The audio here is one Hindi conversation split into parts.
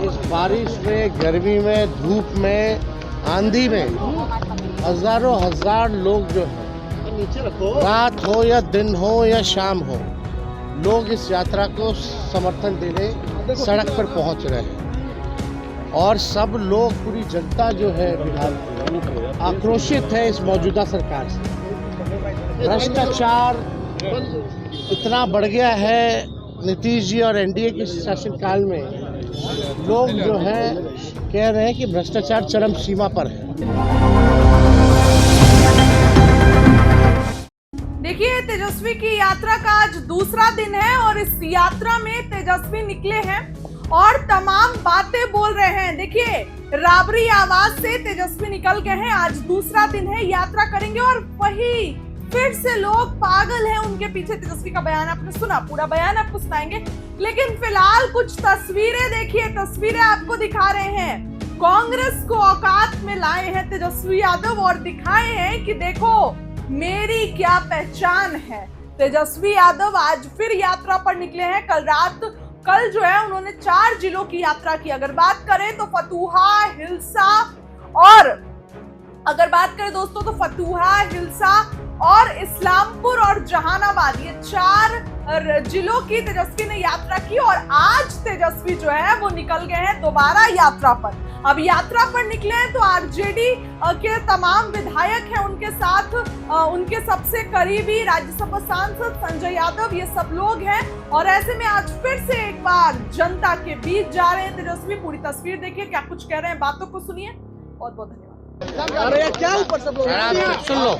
इस बारिश में, गर्मी में, धूप में, आंधी में हजारों हजार लोग जो है, रात हो या दिन हो या शाम हो, लोग इस यात्रा को समर्थन देने सड़क पर पहुंच रहे हैं। और सब लोग, पूरी जनता जो है बिहार की, आक्रोशित है इस मौजूदा सरकार से। भ्रष्टाचार इतना बढ़ गया है नीतीश जी और एनडीए के शासनकाल में, लोग जो है कह रहे हैं कि भ्रष्टाचार चरम सीमा पर है। देखिए, तेजस्वी की यात्रा का आज दूसरा दिन है और इस यात्रा में तेजस्वी निकले हैं और तमाम बातें बोल रहे हैं। देखिए, राबरी आवाज से तेजस्वी निकल गए हैं। आज दूसरा दिन है, यात्रा करेंगे और वही फिर से लोग पागल हैं उनके पीछे। तेजस्वी का बयान आपने सुना, पूरा बयान आपको सुनाएंगे, लेकिन फिलहाल कुछ तस्वीरें देखिए। तस्वीरें आपको दिखा रहे हैं, कांग्रेस को औकात में लाए हैं तेजस्वी यादव और दिखाए हैं कि देखो मेरी क्या पहचान है। तेजस्वी यादव आज फिर यात्रा पर निकले हैं। कल जो है उन्होंने 4 जिलों की यात्रा की। अगर बात करें तो फतुहा, हिल्सा और अगर बात करें दोस्तों तो फतुहा, हिल्सा और इस्लामपुर और जहानाबाद, ये 4 जिलों की तेजस्वी ने यात्रा की। और आज तेजस्वी जो है वो निकल गए हैं दोबारा यात्रा पर। अब यात्रा पर निकले हैं तो आरजेडी के तमाम विधायक हैं उनके साथ, उनके सबसे करीबी राज्यसभा सांसद संजय यादव, ये सब लोग हैं। और ऐसे में आज फिर से एक बार जनता के बीच जा रहे हैं तेजस्वी। पूरी तस्वीर देखिए, क्या कुछ कह रहे हैं, बातों को सुनिए। बहुत बहुत धन्यवाद। अरे क्या ऊपर सब लोग सुन लो।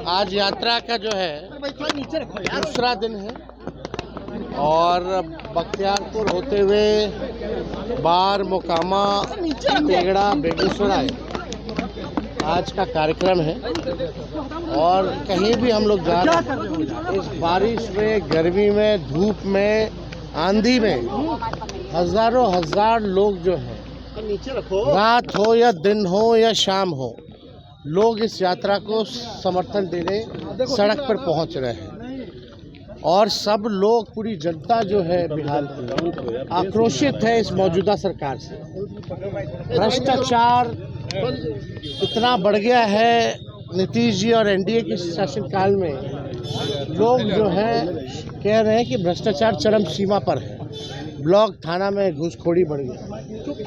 आज यात्रा का जो है दूसरा दिन है और बख्तियारपुर होते हुए बार, मोकामा, पेगड़ा, बेगूसराय आज का कार्यक्रम है। और कहीं भी हम लोग जा रहे हैं, इस बारिश में, गर्मी में, धूप में, आंधी में हजारों हजार लोग जो है, रात हो या दिन हो या शाम हो, लोग इस यात्रा को समर्थन देने सड़क पर पहुंच रहे हैं। और सब लोग, पूरी जनता जो है बिहार की, आक्रोशित है इस मौजूदा सरकार से। भ्रष्टाचार इतना बढ़ गया है नीतीश जी और एनडीए के शासनकाल में, लोग जो है कह रहे हैं कि भ्रष्टाचार चरम सीमा पर है। ब्लॉक थाना में घूसखोरी बढ़ गया,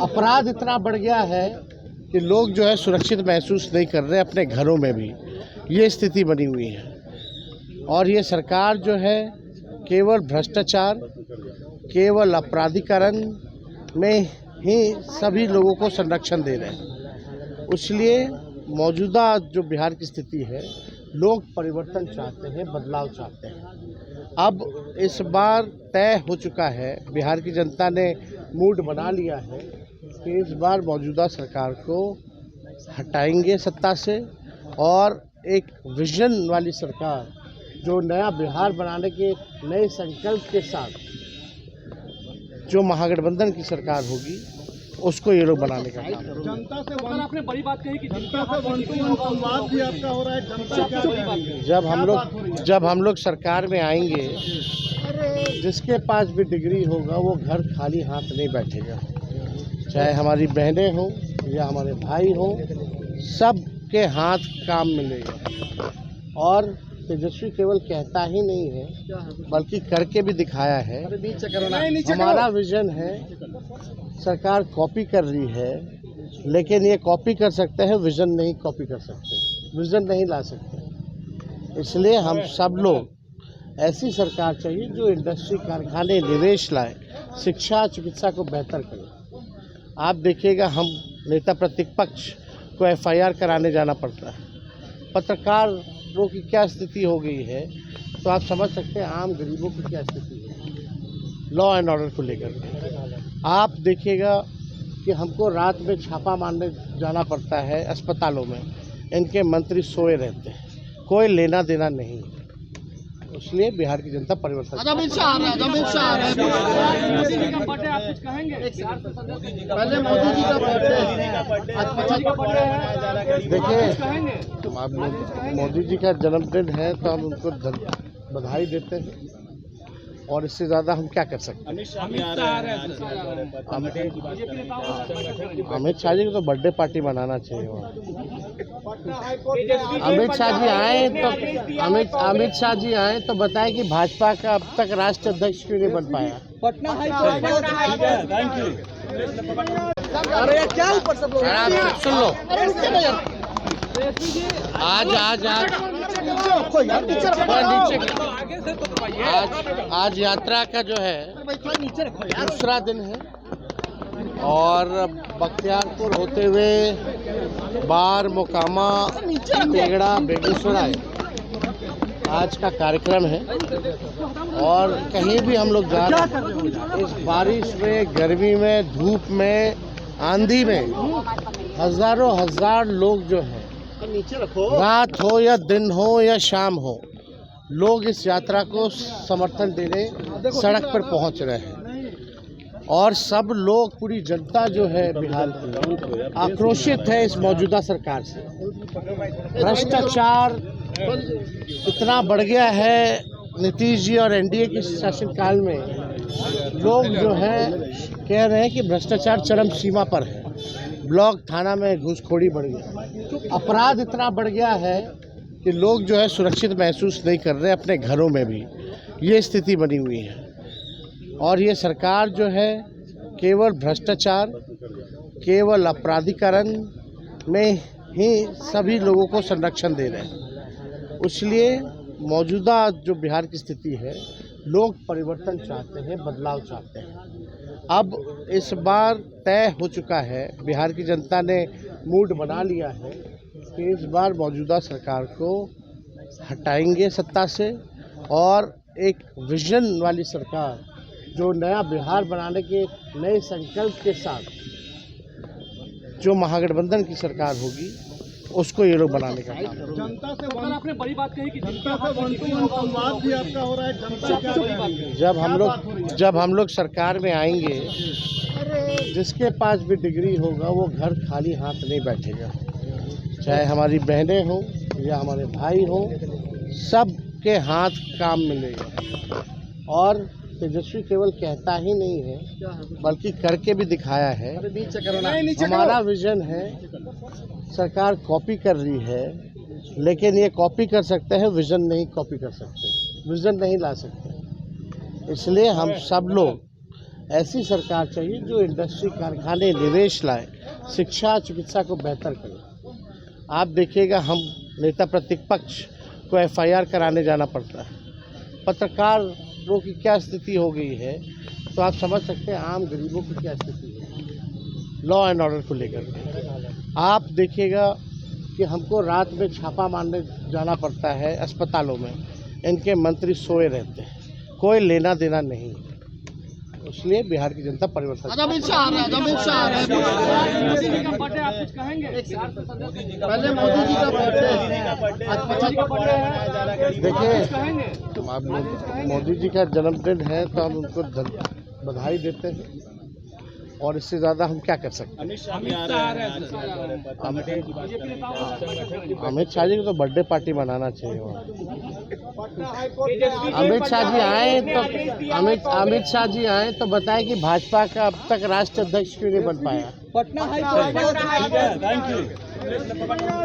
अपराध इतना बढ़ गया है कि लोग जो है सुरक्षित महसूस नहीं कर रहे अपने घरों में भी। ये स्थिति बनी हुई है और ये सरकार जो है केवल भ्रष्टाचार, केवल अपराधीकरण में ही सभी लोगों को संरक्षण दे रहे हैं। इसलिए मौजूदा जो बिहार की स्थिति है, लोग परिवर्तन चाहते हैं, बदलाव चाहते हैं। अब इस बार तय हो चुका है, बिहार की जनता ने मूड बना लिया है कि इस बार मौजूदा सरकार को हटाएंगे सत्ता से और एक विजन वाली सरकार, जो नया बिहार बनाने के नए संकल्प के साथ जो महागठबंधन की सरकार होगी, उसको ये लोग बनाने का काम करेंगे। जनता से आपने बड़ी बात कही कि जनता से संवाद भी आपका हो रहा है। जनता क्या बड़ी बात कही? जब हम लोग सरकार में आएंगे, जिसके पास भी डिग्री होगा वो घर खाली हाथ नहीं बैठेगा। चाहे हमारी बहनें हों या हमारे भाई हों, सबके हाथ काम मिलेगा। और तेजस्वी केवल कहता ही नहीं है, बल्कि करके भी दिखाया है। हमारा विजन है, सरकार कॉपी कर रही है, लेकिन ये कॉपी कर सकते हैं, विजन नहीं कॉपी कर सकते, विजन नहीं ला सकते। इसलिए हम सब लोग, ऐसी सरकार चाहिए जो इंडस्ट्री, कारखाने, निवेश लाए, शिक्षा, चिकित्सा को बेहतर करे। आप देखिएगा, हम नेता प्रतिपक्ष को एफआईआर कराने जाना पड़ता है, पत्रकारों की क्या स्थिति हो गई है, तो आप समझ सकते हैं आम गरीबों की क्या स्थिति है लॉ एंड ऑर्डर को लेकर। आप देखिएगा कि हमको रात में छापा मारने जाना पड़ता है अस्पतालों में, इनके मंत्री सोए रहते हैं, कोई लेना देना नहीं। इसलिए बिहार की जनता परिवर्तन अमित शाह आ रहे हैं, अमित शाह आ रहे हैं। मोदी जी का बर्थडे आप कुछ कहेंगे? पहले मोदी जी का बर्थडे, आज 50 का बर्थडे है। देखिए, मोदी जी का जन्मदिन है तो हम उनको बधाई देते हैं और इससे ज़्यादा हम क्या कर सकते हैं। अमित शाह जी को तो बर्थडे पार्टी मनाना चाहिए। अमित शाह जी आए तो बताएं कि भाजपा का अब तक राष्ट्रीय अध्यक्ष क्यों नहीं बन पाया। Patna thank you. अरे यार क्या ऊपर सब लोग आप सुन लो, आज यात्रा का जो है दूसरा दिन है और बख्तियारपुर होते हुए बार, मोकामा, तेगड़ा, बेगूसराय आज का कार्यक्रम है। और कहीं भी हम लोग जा रहे हैं, इस बारिश में, गर्मी में, धूप में, आंधी में हजारों हजार लोग जो हैं, रात हो या दिन हो या शाम हो, लोग इस यात्रा को समर्थन देने सड़क पर पहुंच रहे हैं। और सब लोग, पूरी जनता जो है बिहार की, आक्रोशित है इस मौजूदा सरकार से। भ्रष्टाचार इतना बढ़ गया है नीतीश जी और एनडीए के शासनकाल में, लोग जो है कह रहे हैं कि भ्रष्टाचार चरम सीमा पर है। ब्लॉक थाना में घूसखोरी बढ़ गया, अपराध इतना बढ़ गया है कि लोग जो है सुरक्षित महसूस नहीं कर रहे अपने घरों में भी। ये स्थिति बनी हुई है और ये सरकार जो है केवल भ्रष्टाचार, केवल अपराधीकरण में ही सभी लोगों को संरक्षण दे रहे हैं। इसलिए मौजूदा जो बिहार की स्थिति है, लोग परिवर्तन चाहते हैं, बदलाव चाहते हैं। अब इस बार तय हो चुका है, बिहार की जनता ने मूड बना लिया है कि इस बार मौजूदा सरकार को हटाएंगे सत्ता से और एक विजन वाली सरकार, जो नया बिहार बनाने के नए संकल्प के साथ जो महागठबंधन की सरकार होगी, उसको ये लोग बनाने का काम। जनता से आपने बड़ी बात कही कि जनता से संवाद भी आपका हो रहा है। जनता क्या बड़ी बात कही? जब हम लोग सरकार में आएंगे, जिसके पास भी डिग्री होगा वो घर खाली हाथ नहीं बैठेगा। चाहे हमारी बहनें हों या हमारे भाई हों, सबके हाथ काम मिलेगा। और तेजस्वी केवल कहता ही नहीं है बल्कि करके भी दिखाया है। हमारा विजन है, सरकार कॉपी कर रही है, लेकिन ये कॉपी कर सकते हैं, विजन नहीं कॉपी कर सकते, विजन नहीं ला सकते। इसलिए हम सब लोग ऐसी सरकार चाहिए जो इंडस्ट्री, कारखाने, निवेश लाए, शिक्षा, चिकित्सा को बेहतर करे। आप देखिएगा, हम नेता प्रतिपक्ष को एफआईआर कराने जाना पड़ता है, पत्रकारों की क्या स्थिति हो गई है, तो आप समझ सकते हैं आम गरीबों की क्या स्थिति है लॉ एंड ऑर्डर को लेकर। आप देखिएगा कि हमको रात में छापा मारने जाना पड़ता है अस्पतालों में, इनके मंत्री सोए रहते हैं, कोई लेना देना नहीं। इसलिए बिहार की जनता परिवर्तन। अमित शाह आ रहे हैं, अमित शाह आ रहे हैं। मोदी जी का बर्थडे आप कुछ कहेंगे? पहले मोदी जी का बर्थडे, आज 50 का बर्थडे है। देखिए, मोदी जी का जन्मदिन है तो हम उनको बधाई देते हैं और इससे ज़्यादा हम क्या कर सकते हैं। अमित शाह जी को तो बर्थडे पार्टी मनाना चाहिए। अमित शाह जी आए तो बताएं कि भाजपा का अब तक राष्ट्रीय अध्यक्ष क्यों नहीं बन पाया। Patna thank you.